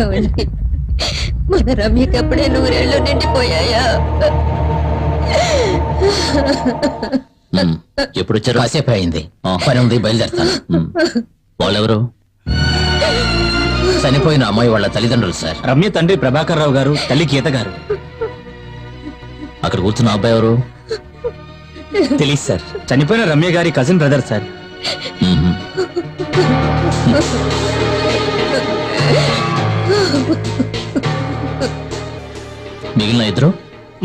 ఏమండి, మన రమ్యకి అప్పుడే 100 ఏళ్ళు నిండిపోయాయా? ఎప్పుడు వచ్చారు? కాసేపు అయింది, పని ఉంది, బయలుదేరుతాను. వాళ్ళెవరు? చనిపోయిన అమ్మాయి వాళ్ళ తల్లిదండ్రులు సార్. రమ్య తండ్రి ప్రభాకర్ రావు గారు, తల్లి గీత గారు. అక్కడ కూర్చున్న అబ్బాయి ఎవరు? తెలియదు సార్, చనిపోయిన రమ్య గారి కజిన్ బ్రదర్ సార్. మిగిలిన ఇద్దరు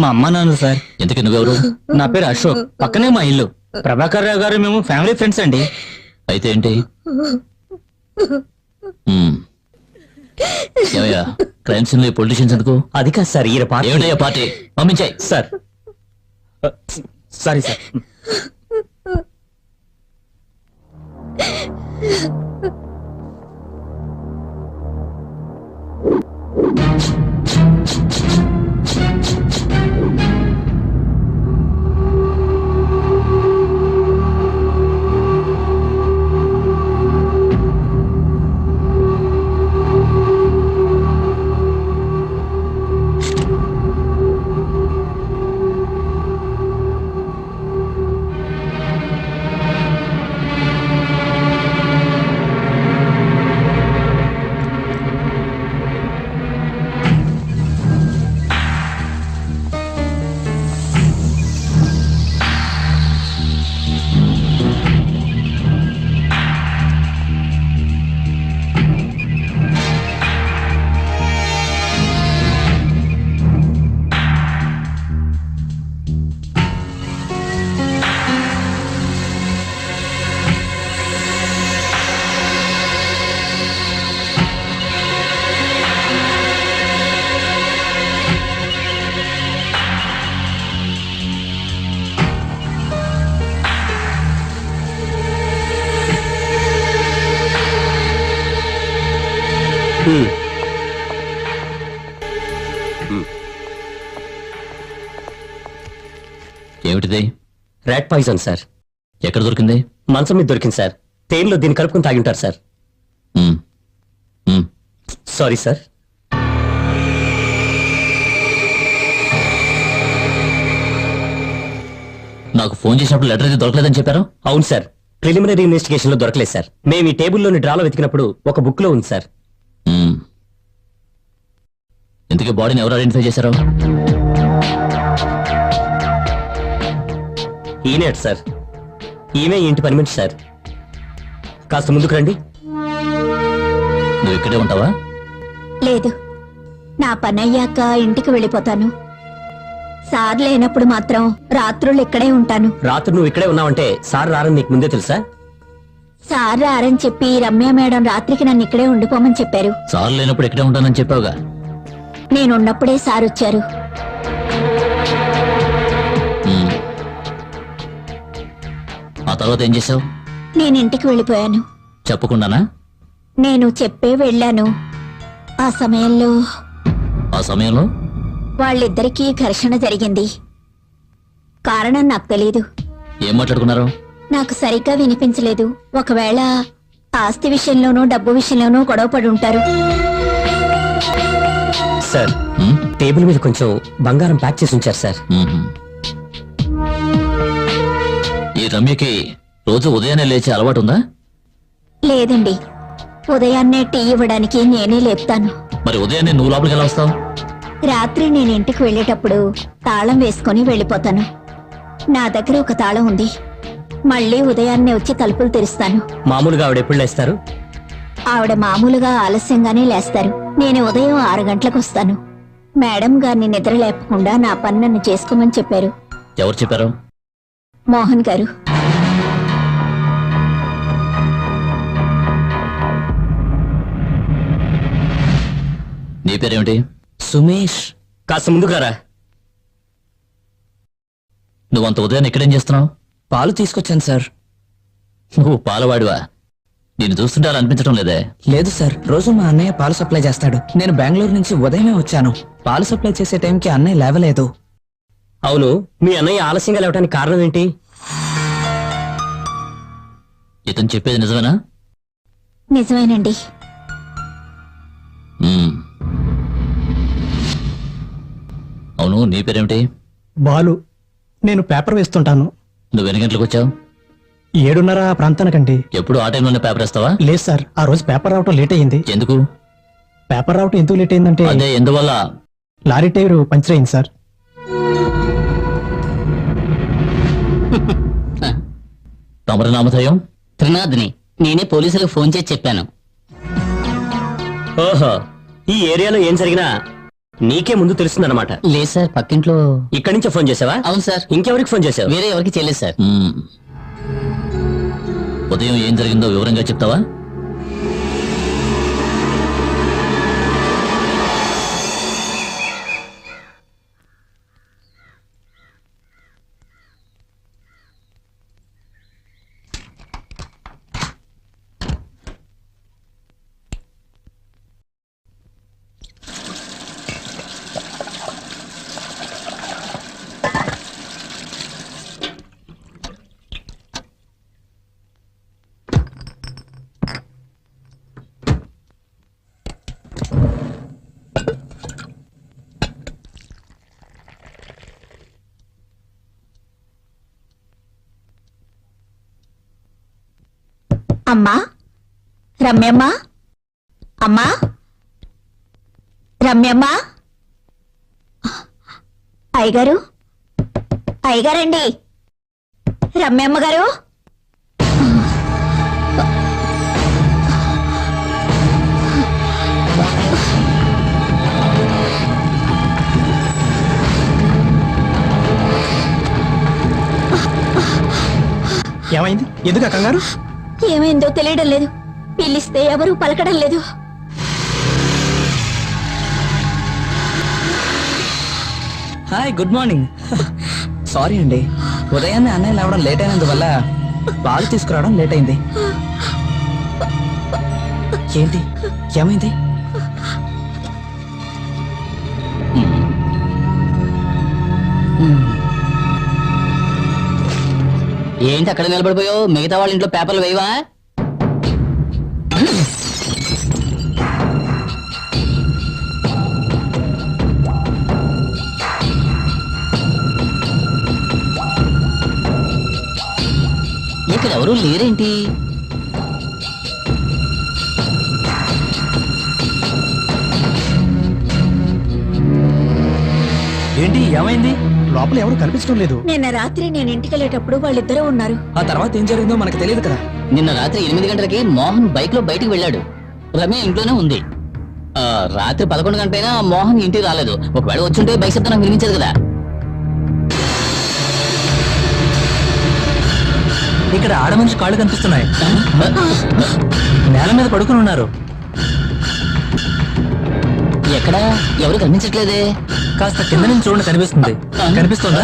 మా అమ్మ నాన్న సార్. ఎందుకు నువ్వెవరు? నా పేరు అశోక్, పక్కనే మా ఇల్లు. ప్రభాకర్ రావు గారు మేము ఫ్యామిలీ ఫ్రెండ్స్ అండి. అయితే ఏంటి? ఏమయ్యా, క్రైమ్ సీన్ లో పొలిటీషియన్స్ ఎందుకు? అది కాదు సార్, ఈయన పార్టీ. ఏమిటయ్యా పార్టీ? పంపించాయి సార్. Sorry sir. ఏమిటిది? Rat poison sir. ఎక్కడ దొరికింది? మంచం మీద దొరికింది సార్. తేనెలో దీన్ని కలుపుకుని తాగింటారు సార్. Sorry sir. నాకు ఫోన్ చేసినప్పుడు లెటర్ అయితే దొరకలేదని చెప్పారు. అవును సార్, ప్రిలిమినరీ ఇన్వెస్టిగేషన్ లో దొరకలేదు సార్. మేము ఈ టేబుల్లోని డ్రాలో వెతికినప్పుడు ఒక బుక్ లో ఉంది సార్. ఇంతకీ బాడీని ఎవరు ఐడెంటిఫై చేశారు? ఈయనే సార్. ఈమె ఇంటి పని మనిషి సార్. కాస్త ముందుకు రండి. నువ్వు ఇక్కడే ఉంటావా? లేదు, నా పని అయ్యాక ఇంటికి వెళ్ళిపోతాను. సార్ లేనప్పుడు మాత్రం రాత్రులు ఇక్కడే ఉంటాను. రాత్రి నువ్వు ఇక్కడే ఉన్నావంటే సార్ రారని నీకు ముందే తెలుసా? సార్ రారని చెప్పి రమ్య మేడం రాత్రికి నన్ను ఇక్కడే ఉండిపోమని చెప్పారు. సార్ లేనప్పుడు ఇక్కడే ఉంటానని చెప్పావుగా. నేనున్నప్పుడే సార్ వచ్చారు. ఆ తర్వాత ఏం చేశావు? నేను ఇంటికి వెళ్ళిపోయాను. చెప్పకుండానా? నేను చెప్పే వెళ్ళాను. ఆ సమయంలో వాళ్ళిద్దరికీ ఘర్షణ జరిగింది. కారణం నాకు తెలీదు. ఏం మాట్లాడుకున్నారు? నాకు సరిగ్గా వినిపించలేదు. ఒకవేళ ఆస్తి విషయంలోనూ డబ్బు విషయంలోనూ గొడవ పడి ఉంటారు. సార్, టేబుల్ మీద కొంచెం బంగారం ప్యాక్ చేసి ఉంచారు సార్. ఈ రమ్యకి రోజు ఉదయాన్నే లేచే అలవాటు ఉందా? లేదండి, ఉదయాన్నే టీ ఇవ్వడానికి నేనే లేపుతాను. మరి ఉదయాన్నే నువ్వు లోపలికి ఎలా వస్తావు? రాత్రి నేను ఇంటికి వెళ్ళేటప్పుడు తాళం వేసుకుని వెళ్ళిపోతాను. నా దగ్గర ఒక తాళం ఉంది. మళ్ళీ ఉదయాన్నే వచ్చి తలుపులు తెరుస్తాను. మామూలుగా ఆవిడ ఎప్పుడు లేస్తారు? ఆవిడ మామూలుగా ఆలస్యంగానే లేస్తారు. నేను ఉదయం 6 గంటలకు వస్తాను. మేడం గారిని నిద్ర లేపకుండా నా పని నన్ను చేసుకోమని చెప్పారు. ఎవరు చెప్పారు? మోహన్ గారు. నీ పేరేమిటి? సుమేష్. కాస్త ముందుకు రారా. నువ్వంత ఉదయం ఇక్కడేం చేస్తున్నావు? పాలు తీసుకొచ్చాను సార్. నువ్వు పాలవాడివా? నేను చూస్తుంటే అలా అనిపించడం లేదే. లేదు సార్, రోజు మా అన్నయ్య పాలు సప్లై చేస్తాడు. నేను బెంగళూరు నుంచి ఉదయమే వచ్చాను. పాలు సప్లై చేసే టైంకి అన్నయ్య లేవలేదు. అవును, మీ అన్నయ్య ఆలస్యంగా లేవటానికి కారణం ఏంటి? ఇతను చెప్పేది నిజమేనా? నిజమేనండి. మ్మ్. అవును, నీ పేరేమిటి? బాలు. నేను పేపర్ వేస్తుంటాను. నువ్వు ఎన్ని గంటలకు వచ్చావు? 7:30 ఆ ప్రాంతానికండి. ఎప్పుడు ఆ టైంలోనే పేపర్ వేస్తావా? లేదు సార్, ఆ రోజు పేపర్ రావటం లేట్ అయ్యింది. ఎందుకు? పేపర్ రావటం ఎందుకు లేట్ అయిందంటే అదే ఎందువల్ల? లారీ టైర్ పంచర్ అయింది సార్. తమరి నామధేయం? త్రినాథ్ని. నేనే పోలీసులకు ఫోన్ చేసి చెప్పాను. ఓహో, ఈ ఏరియాలో ఏం జరిగినా నీకే ముందు తెలుస్తుందన్నమాట. లేదు సార్, పక్కింట్లో. ఇక్కడి నుంచే ఫోన్ చేసావా? అవును సార్. ఇంకెవరికి ఫోన్ చేసావు? వేరే ఎవరికి చేయలేదు సార్. మ్మ్. ఉదయం ఏం జరిగిందో వివరంగా చెప్తావా? అమ్మా, రమ్యమ్మ, అమ్మా, రమ్యమ్మ, అయ్యగారు, అయ్యగారండి, రమ్యమ్మ గారు. ఏమైంది? ఎందుకు ఆ కంగారు? ఏమైందో తెలియడం లేదు. పిలిస్తే ఎవరూ పలకడం లేదు. Hi, good morning. సారీ అండి, ఉదయాన్నే అన్నయ్య లేవడం లేట్ అయినందువల్ల పాలు తీసుకురావడం లేట్ అయింది. ఏంటి, ఏమైంది? ఏంటి అక్కడ నిలబడిపోయావు? మిగతా వాళ్ళ ఇంట్లో పేపర్లు వేయవా? ఇక్కడ ఎవరూ లేరేంటి? ఏంటి, ఏమైంది? లోపల ఎవరు కనిపించడం లేదు. నిన్న రాత్రి నేను ఇంటికి వెళ్ళేటప్పుడు వాళ్ళిద్దరూ ఉన్నారు. ఆ తర్వాత ఏం జరిగిందో మనకు తెలియదు కదా. నిన్న రాత్రి 8 గంటలకి మోహన్ బైక్ లో బయటికి వెళ్ళాడు. రమ్య ఇంట్లోనే ఉంది. రాత్రి 11 గంటలైనా మోహన్ ఇంటికి రాలేదు. ఒకవేళ వచ్చుంటే బైక్ శబ్దం నాకు వినిపించదు కదా. ఇక్కడ ఆడ మనిషి కాళ్ళు కనిపిస్తున్నాయి. నేల మీద పడుకుని ఉన్నారు. ఎక్కడ? ఎవరు కనిపించట్లేదే. కాస్త కింద నుంచి చూడండి, కనిపిస్తుంది. కనిపిస్తుందా?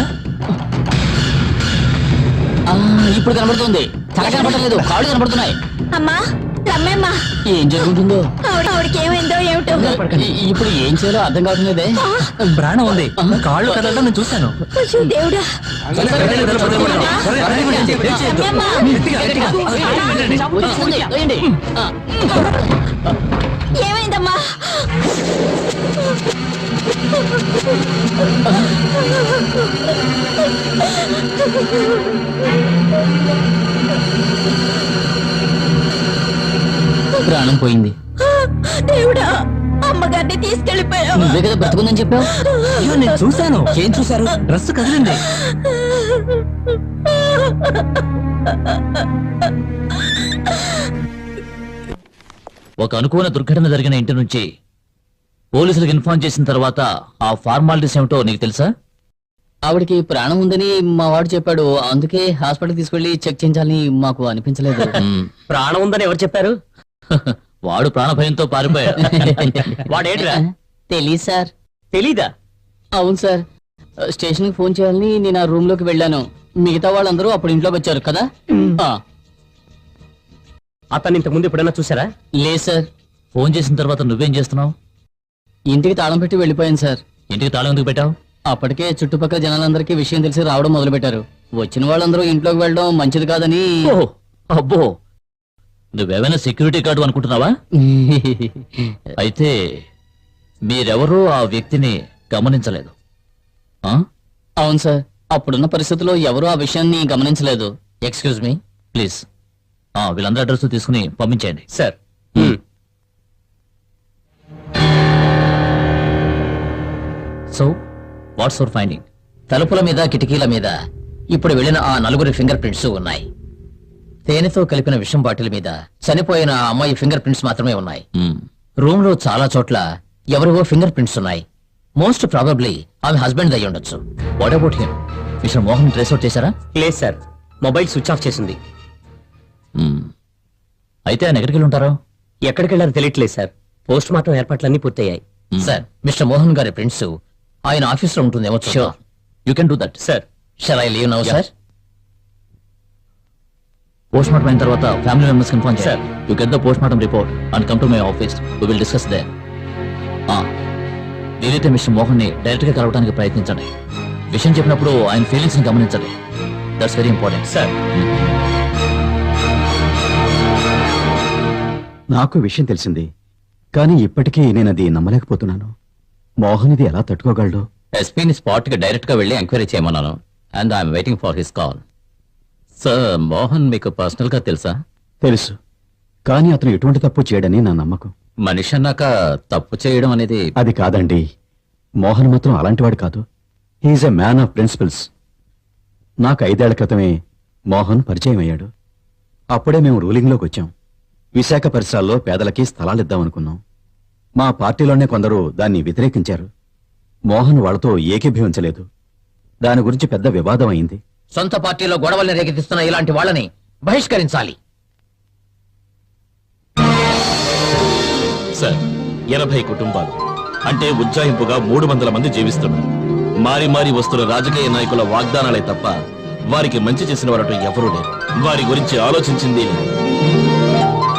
ఇప్పుడు కనబడుతుంది. తల కనబడలేదు, కాళ్ళు కనబడుతున్నాయి. అమ్మా, రమ్యమ్మ, ఏం జరుగుతుందో. ఆవిడకి ఏమైందో ఏమిటో. ఇప్పుడు ఏం చేయాలో అర్థం కావట్లేదే. ప్రాణం ఉంది, కాళ్ళు కదలడం నేను చూశాను. అయ్యో దేవుడా. వచ్చేస్తుంది, వేయండి. ఏమైందమ్మా? ప్రాణం పోయింది. దేవుడా, అమ్మగారిని తీసుకెళ్లిపోయావు. నువ్వే కదా బ్రతుకుందని చెప్పావు. అయ్యో, నేను చూశాను. ఏం చూశారు? డ్రెస్ కదిలింది. ఒక అనుకోని దుర్ఘటన జరిగిన ఇంటి నుంచి పోలీసులకు ఇన్ఫార్మ్ చేసిన తర్వాత ఆ ఫార్మాలిటీస్ ఏమిటో నీకు తెలుసా? ఆవిడకి ప్రాణం ఉందని మా వాడు చెప్పాడు. అందుకే హాస్పిటల్ తీసుకెళ్లి చెక్ చేయించాలని మాకు అనిపించలేదు. మ్మ్. ప్రాణం ఉందని ఎవరు చెప్పారు? వాడు ప్రాణ భయంతో పారిపోయాడు. వాడేంట్రా? తెలీదు సార్. తెలీదా? అవును సార్, స్టేషన్ కి ఫోన్ చేయాలని నేను ఆ రూమ్ లోకి వెళ్ళాను. మిగతా వాళ్ళందరూ అప్పుడు ఇంట్లోకి వచ్చారు కదా. అతన్ని ఇంతకు ముందు ఎప్పుడైనా చూసారా? లేదు సార్. ఫోన్ చేసిన తర్వాత నువ్వేం చేస్తున్నావు? ఇంటికి తాళం పెట్టి వెళ్ళిపోయాను సార్. ఇంటికి తాళం ఎందుకు పెట్టావు? అప్పటికే చుట్టుపక్కల జనాలందరికీ విషయం తెలిసి రావడం మొదలు పెట్టారు. వచ్చిన వాళ్ళందరూ ఇంట్లోకి వెళ్ళడం మంచిది కాదని. ఓహో, అబ్బో, నువ్వేమైనా సెక్యూరిటీ గార్డు అనుకుంటున్నావా? అయితే మీరెవరూ ఆ వ్యక్తిని గమనించలేదు. ఆ? అవును సార్, అప్పుడున్న పరిస్థితుల్లో ఎవరూ ఆ విషయాన్ని గమనించలేదు. Excuse me please. వీళ్ళందరూ అడ్రస్ తీసుకుని పంపించేయండి. Sir so what's your finding? తలుపుల మీద కిటికీల మీద ఇప్పుడు వెళ్ళిన ఆ 4 ఫింగర్ ప్రింట్స్ ఉన్నాయి. తేనెతో కలిపిన విషం బాటిల్ మీద చనిపోయిన ఆ అమ్మాయి ఫింగర్ ప్రింట్స్ మాత్రమే ఉన్నాయి. రూమ్ లో చాలా చోట్ల ఎవరివో ఫింగర్ ప్రింట్స్ ఉన్నాయి. మోస్ట్ ప్రాబబ్లీ ఆమె హస్బెండ్ అయి ఉండొచ్చు. What about him? Mister Mohan trace out చేశారా? లేదు సార్, మొబైల్ స్విచ్ ఆఫ్ చేసింది. అయితే ఆయన ఎక్కడికి వెళ్ళి ఉంటారో? ఎక్కడికి వెళ్ళారో తెలియట్లేదు సార్. పోస్ట్ మార్టం ఏర్పాట్లన్నీ పూర్తయ్యాయి. సార్, మిస్టర్ మోహన్ గారి ప్రింట్స్ ఆయన ఆఫీస్ లో ఉంటుందేమో. Sure, you can do that. Sir shall I leave now sir? Post mortem అయిన తర్వాత family members inform Sir. You get the post mortem report and come to my office. We will discuss there. వీలైతే mister Mohan ని direct గా కలవడానికి ప్రయత్నించండి. విషయం చెప్పినప్పుడు ఆయన ఫీలింగ్స్ ని గమనించండి. That's very important. సార్ నాకు విషయం తెలిసింది, కానీ ఇప్పటికీ నేను అది నమ్మలేకపోతున్నాను. మోహన్ ఇది ఎలా తట్టుకోగలడు? ఎస్పీని స్పాట్ కి డైరెక్ట్ గా వెళ్ళి ఎంక్వైరీ చేయమన్నాను. And I'm waiting for his call. Sir, Mohan మీకు పర్సనల్ గా తెలుసా? తెలుసు, కానీ అతను ఎటువంటి తప్పు చేయడని నా నమ్మకం. మనిషి అన్నాక తప్పు చేయడం అనేది అది కాదండి, మోహన్ మాత్రం అలాంటివాడు కాదు. He's a man of principles. నాకు 5 ఏళ్ల క్రితమే మోహన్ పరిచయం అయ్యాడు. అప్పుడే మేము రూలింగ్లోకి వచ్చాం. విశాఖ పరిసరాల్లో పేదలకి స్థలాలిద్దామనుకున్నాం. మా పార్టీలోనే కొందరు దాన్ని వ్యతిరేకించారు. మోహన్ వాళ్ళతో ఏకీభవించలేదు. దాని గురించి పెద్ద వివాదం అయింది. సొంత పార్టీలో గొడవల్ని రేకెత్తిస్తున్న ఇలాంటి వాళ్ళని బహిష్కరించాలి. సార్, 80 కుటుంబాలు అంటే ఉజ్జాయింపుగా 300 మంది జీవిస్తున్నారు. మారి మారి వస్తున్న రాజకీయ నాయకుల వాగ్దానాలే తప్ప వారికి మంచి చేసిన వారట ఎవరూ లేరు. వారి గురించి ఆలోచించింది లేదు.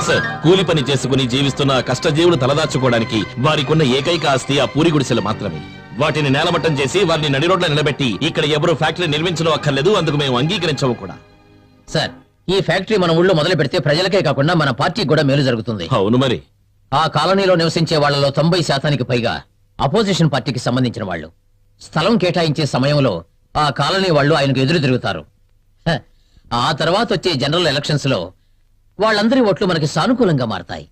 సార్, కూలి పని చేసుకుని జీవిస్తున్న కష్టజీవులు తలదాచుకోవడానికి వారికున్న ఏకైక ఆస్తి ఆ పూరి గుడిసెలు మాత్రమే. వాటిని నేలమట్టం చేసి వారిని నడిరోడ్ల నిలబెట్టి ఇక్కడ ఎవరు ఫ్యాక్టరీ నిర్మించడం అక్కర్లేదు, అందుకు మేము అంగీకరించము కూడా. సార్, ఈ ఫ్యాక్టరీ మన ఊళ్ళో మొదలు పెడితే ప్రజలకే కాకుండా మన పార్టీకి కూడా మేలు జరుగుతుంది. అవును మరి. ఆ కాలనీలో నివసించే వాళ్లలో 90% పైగా అపోజిషన్ పార్టీకి సంబంధించిన వాళ్ళు. స్థలం కేటాయించే సమయంలో ఆ కాలనీ వాళ్ళు ఆయనకు ఎదురు తిరుగుతారు. ఆ తర్వాత వచ్చే జనరల్ ఎలక్షన్స్ లో వాళ్ళందరి ఓట్లు మనకి సానుకూలంగా మారతాయి.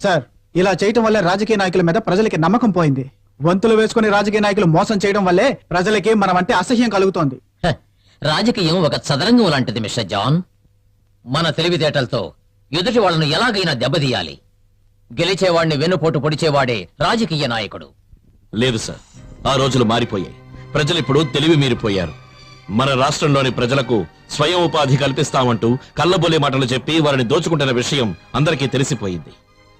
సార్, ఇలా చేయటం వల్లే రాజకీయ నాయకుల మీద ప్రజలకి నమ్మకం పోయింది. వంతులు వేసుకుని రాజకీయ నాయకులు మోసం చేయడం వల్లే ప్రజలకి మనం అంటే అసహ్యం కలుగుతోంది. రాజకీయం ఒక చదరంగం లాంటిది మిస్టర్ జాన్. మన తెలివితేటలతో ఎదుటి వాళ్ళను ఎలాగైనా దెబ్బతీయాలి. గెలిచేవాడిని వెన్నుపోటు పొడిచేవాడే రాజకీయ నాయకుడు. లేదు సార్, ఆ రోజులు మారిపోయాయి. ప్రజలిప్పుడు తెలివి మీరిపోయారు. మన రాష్ట్రంలోని ప్రజలకు స్వయం ఉపాధి కల్పిస్తామంటూ కళ్ళబొల్లి మాటలు చెప్పి వారిని దోచుకుంటున్న విషయం అందరికీ తెలిసిపోయింది.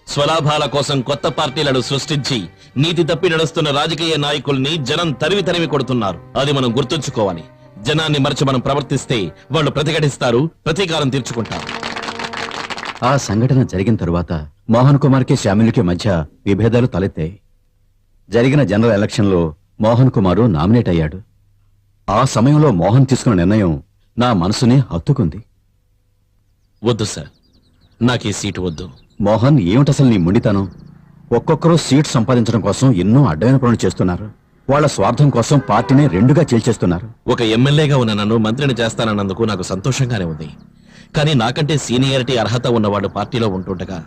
స్వలాభాల కోసం కొత్త పార్టీలను సృష్టించి నీతి తప్పి నడుస్తున్న రాజకీయ నాయకుల్ని జనం తరివి తరివి కొడుతున్నారు. అది మనం గుర్తుంచుకోవాలి. జనాన్ని మరచి మనం ప్రవర్తిస్తే వాళ్ళు ప్రతిఘటిస్తారు, ప్రతీకారం తీర్చుకుంటారు. ఆ సంఘటన జరిగిన తరువాత మోహన్ కుమార్కి శ్యామిలికి మధ్య విభేదాలు తలెత్తాయి. జరిగిన జనరల్ ఎలక్షన్లో మోహన్ కుమారు నామినేట్ అయ్యాడు. ఆ సమయంలో మోహన్ తీసుకున్న నిర్ణయం నా మనసుని హత్తుకుంది. వద్దు సార్, నాకు ఈ సీటు వద్దు. మోహన్, ఏమిటసలు నీ మొండితనం? ఒక్కొక్కరు సీట్ సంపాదించడం కోసం ఎన్నో అడ్డమైన పనులు చేస్తున్నారు. వాళ్ళ స్వార్థం కోసం పార్టీని రెండుగా చీల్చేస్తున్నారు. ఒక ఎమ్మెల్యేగా ఉన్న నన్ను మంత్రిని చేస్తానన్నందుకు నాకు సంతోషంగానే ఉంది. కానీ నాకంటే సీనియారిటీ అర్హత ఉన్నవాడు పార్టీలో ఉంటుండగా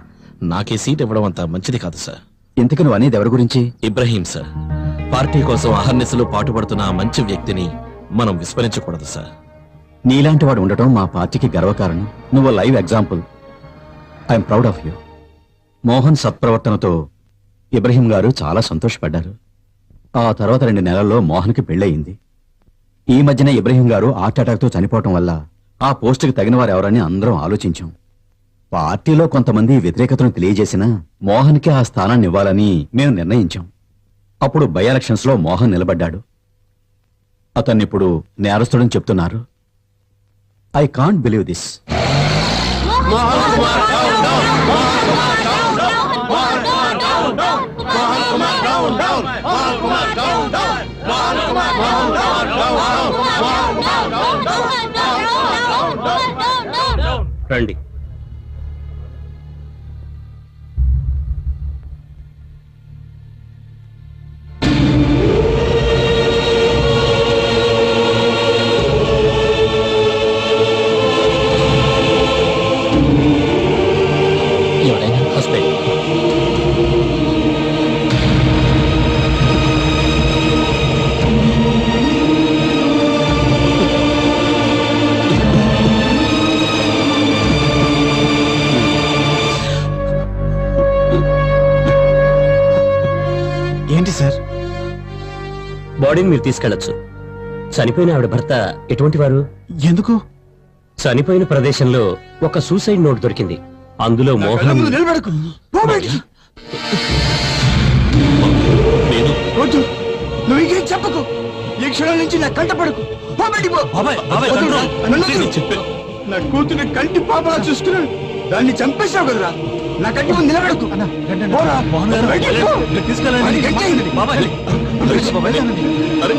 నాకే సీట్ ఇవ్వడం అంత మంచిది కాదు సార్. ఇంతకు నువ్వు అనేది ఎవరి గురించి? ఇబ్రహీం సార్. పార్టీ కోసం అహర్నిశలు పాటుపడుతున్న ఆ మంచి వ్యక్తిని మనం విస్మరించకూడదు సార్. నీలాంటి వాడు ఉండటం మా పార్టీకి గర్వకారణం. నువ్వు live example. I'm proud of you. Mohan సత్ప్రవర్తనతో ఇబ్రహీం గారు చాలా సంతోషపడ్డారు. ఆ తర్వాత 2 నెలల్లో మోహన్కి పెళ్ళయింది. ఈ మధ్యన ఇబ్రహీం గారు హార్ట్ అటాక్ తో చనిపోవటం వల్ల ఆ పోస్టుకి తగిన వారు ఎవరని అందరం ఆలోచించాం. పార్టీలో కొంతమంది వ్యతిరేకతను తెలియజేసినా మోహన్కి ఆ స్థానాన్ని ఇవ్వాలని మేము నిర్ణయించాం. అప్పుడు బై ఎలక్షన్స్ లో మోహన్ నిలబడ్డాడు. అతన్నిప్పుడు నేరస్తుడని చెప్తున్నారు. I can't believe this. రండి. బాడీని మీరు తీసుకెళ్లొచ్చు. చనిపోయిన ఆవిడ భర్త ఎటువంటి వారు? ఎందుకు? చనిపోయిన ప్రదేశంలో ఒక సూసైడ్ నోట్ దొరికింది. అందులో మోహన్ నిలబడకు. పో బయటికి. నేను వద్దు, నువ్వు ఇంకేం చెప్పకు. ఈ క్షణం నుంచి నా కంట పడకు. పో బయటికి పో. వద్దు, నన్ను వద్దు. నా కూతురు కంటి పాపలా చూస్తున్నాడు. దాన్ని చంపేశావు కదరా. నా కంటి ముందు నిలబడకు. పోరా. బయటికి పో. వాడిని గట్టిగా. అరే